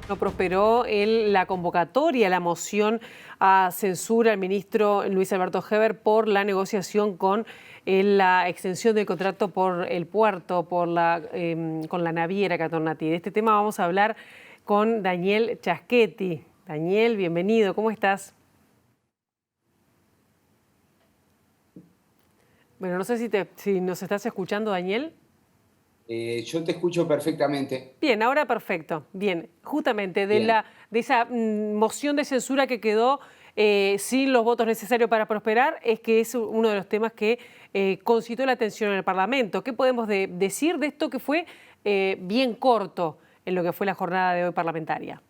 No prosperó la convocatoria, la moción a censura al ministro Luis Alberto Heber por la negociación con la extensión del contrato por el puerto, con la naviera Catonati. De este tema vamos a hablar con Daniel Chaschetti. Daniel, bienvenido, ¿cómo estás? Bueno, no sé si nos estás escuchando, Daniel. Yo te escucho perfectamente. Bien, ahora perfecto. Bien, justamente Bien. de esa moción de censura que quedó sin los votos necesarios para prosperar, es que es uno de los temas que concitó la atención en el Parlamento. ¿Qué podemos decir de esto que fue bien corto en lo que fue la jornada de hoy parlamentaria?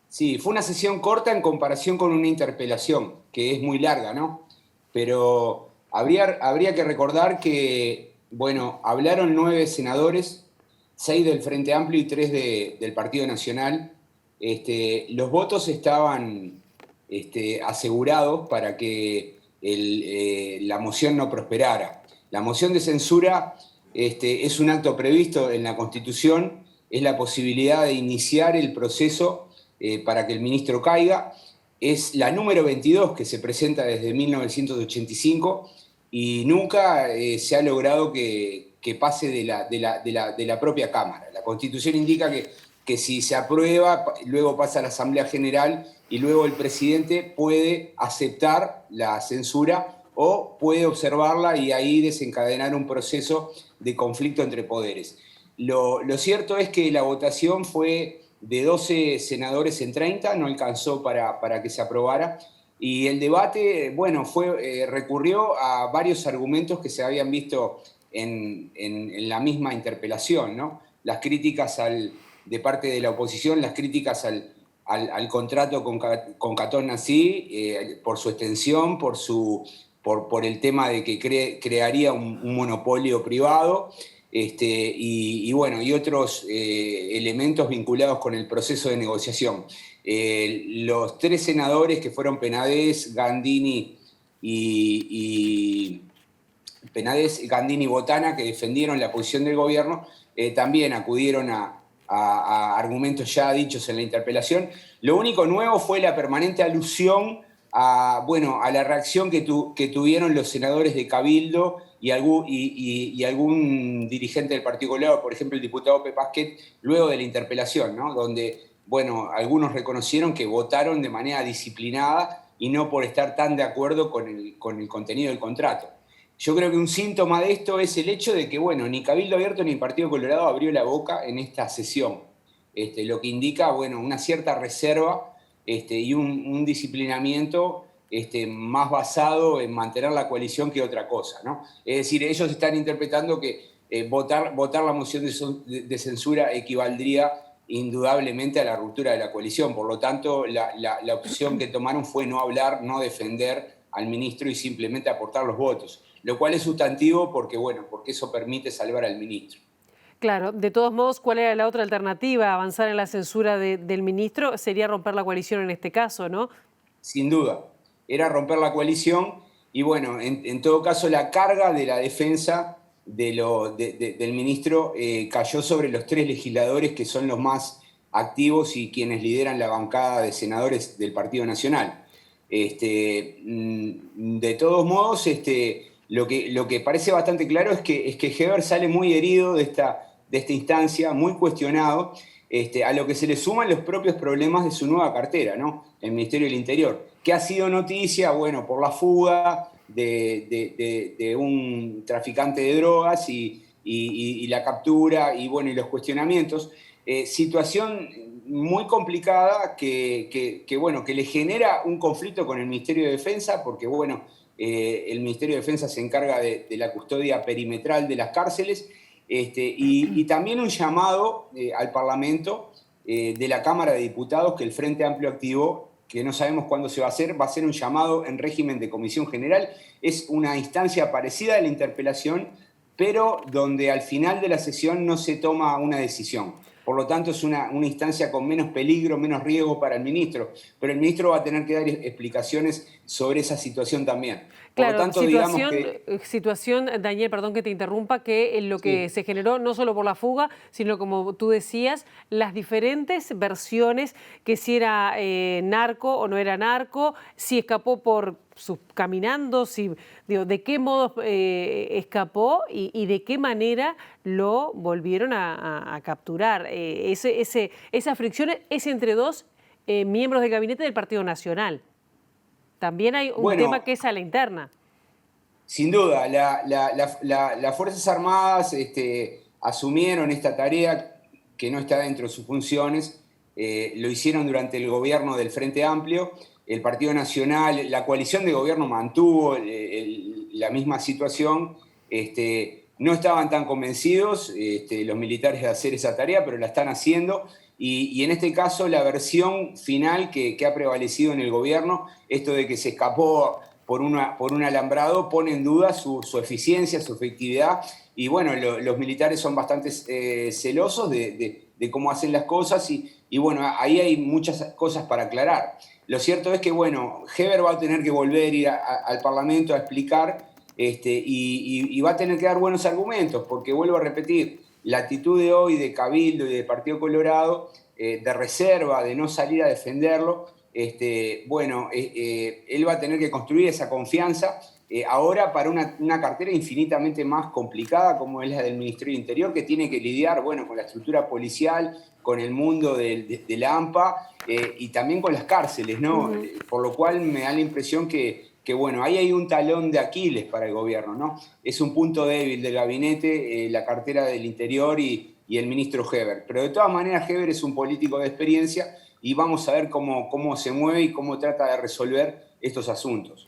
Sí, fue una sesión corta en comparación con una interpelación, que es muy larga, ¿no? Pero habría que recordar que, bueno, hablaron 9 senadores, 6 del Frente Amplio y 3 del Partido Nacional. Los votos estaban asegurados para que la moción no prosperara. La moción de censura es un acto previsto en la Constitución, es la posibilidad de iniciar el proceso para que el ministro caiga. Es la número 22 que se presenta desde 1985 y nunca se ha logrado que pase de la propia Cámara. La Constitución indica que si se aprueba, luego pasa a la Asamblea General y luego el presidente puede aceptar la censura o puede observarla y ahí desencadenar un proceso de conflicto entre poderes. Lo cierto es que la votación fue de 12 senadores en 30, no alcanzó para que se aprobara. Y el debate, bueno, recurrió a varios argumentos que se habían visto en la misma interpelación, ¿no? Las críticas de parte de la oposición, las críticas al contrato con Catón Nací, por su extensión, por el tema de que crearía un monopolio privado. Bueno, y otros elementos vinculados con el proceso de negociación. Los 3 senadores que fueron Penades, Gandini y Botana, que defendieron la posición del gobierno, también acudieron a argumentos ya dichos en la interpelación. Lo único nuevo fue la permanente alusión a la reacción que tuvieron los senadores de Cabildo y algún dirigente del Partido Colorado, por ejemplo el diputado Pepe Pasquet, luego de la interpelación, ¿no? Donde, bueno, algunos reconocieron que votaron de manera disciplinada y no por estar tan de acuerdo con el contenido del contrato. Yo creo que un síntoma de esto es el hecho de que, bueno, ni Cabildo Abierto ni el Partido Colorado abrió la boca en esta sesión, lo que indica, bueno, una cierta reserva y un disciplinamiento más basado en mantener la coalición que otra cosa, ¿no? Es decir, ellos están interpretando que votar la moción de censura equivaldría indudablemente a la ruptura de la coalición. Por lo tanto, la opción que tomaron fue no hablar, no defender al ministro y simplemente aportar los votos, lo cual es sustantivo porque, bueno, porque eso permite salvar al ministro. Claro, de todos modos, ¿cuál era la otra alternativa? Avanzar en la censura del ministro sería romper la coalición en este caso, ¿no? Sin duda, era romper la coalición y, bueno, en todo caso la carga de la defensa del ministro cayó sobre los 3 legisladores que son los más activos y quienes lideran la bancada de senadores del Partido Nacional. De todos modos, lo que parece bastante claro es que Heber sale muy herido de esta instancia, muy cuestionado, a lo que se le suman los propios problemas de su nueva cartera, ¿no? El Ministerio del Interior, que ha sido noticia, bueno, por la fuga de un traficante de drogas y la captura y, bueno, y los cuestionamientos. Situación muy complicada bueno, que le genera un conflicto con el Ministerio de Defensa, porque, bueno, el Ministerio de Defensa se encarga de la custodia perimetral de las cárceles, y también un llamado al Parlamento de la Cámara de Diputados que el Frente Amplio activó, que no sabemos cuándo se va a ser un llamado en régimen de comisión general. Es una instancia parecida a la interpelación, pero donde al final de la sesión no se toma una decisión. Por lo tanto, es una instancia con menos peligro, menos riesgo para el ministro, pero el ministro va a tener que dar explicaciones sobre esa situación también. Por lo Claro, tanto, digamos que situación, Daniel, perdón que te interrumpa, que lo que sí. se generó no solo por la fuga, sino como tú decías, las diferentes versiones, que si era narco o no era narco, si escapó caminando, si, digo, de qué modo escapó y de qué manera lo volvieron a capturar. Esa fricción es entre dos miembros del gabinete del Partido Nacional. También hay un tema Bueno, que es a la interna. sin duda, las Fuerzas Armadas asumieron esta tarea que no está dentro de sus funciones, lo hicieron durante el gobierno del Frente Amplio, el Partido Nacional, la coalición de gobierno mantuvo la misma situación, no estaban tan convencidos los militares de hacer esa tarea, pero la están haciendo, y en este caso la versión final que ha prevalecido en el gobierno, esto de que se escapó por un alambrado, pone en duda su eficiencia, su efectividad, y bueno, los militares son bastante celosos de cómo hacen las cosas, y bueno, ahí hay muchas cosas para aclarar. Lo cierto es que, bueno, Heber va a tener que volver a ir al Parlamento a explicar, y va a tener que dar buenos argumentos, porque vuelvo a repetir, la actitud de hoy de Cabildo y de Partido Colorado, de reserva, de no salir a defenderlo, bueno, él va a tener que construir esa confianza ahora para una cartera infinitamente más complicada como es la del Ministerio del Interior, que tiene que lidiar, bueno, con la estructura policial, con el mundo de la AMPA y también con las cárceles, ¿no? Ujú. Por lo cual me da la impresión que, bueno, ahí hay un talón de Aquiles para el gobierno, ¿no? Es un punto débil del gabinete, la cartera del Interior y el ministro Heber. Pero de todas maneras, Heber es un político de experiencia y vamos a ver cómo se mueve y cómo trata de resolver estos asuntos.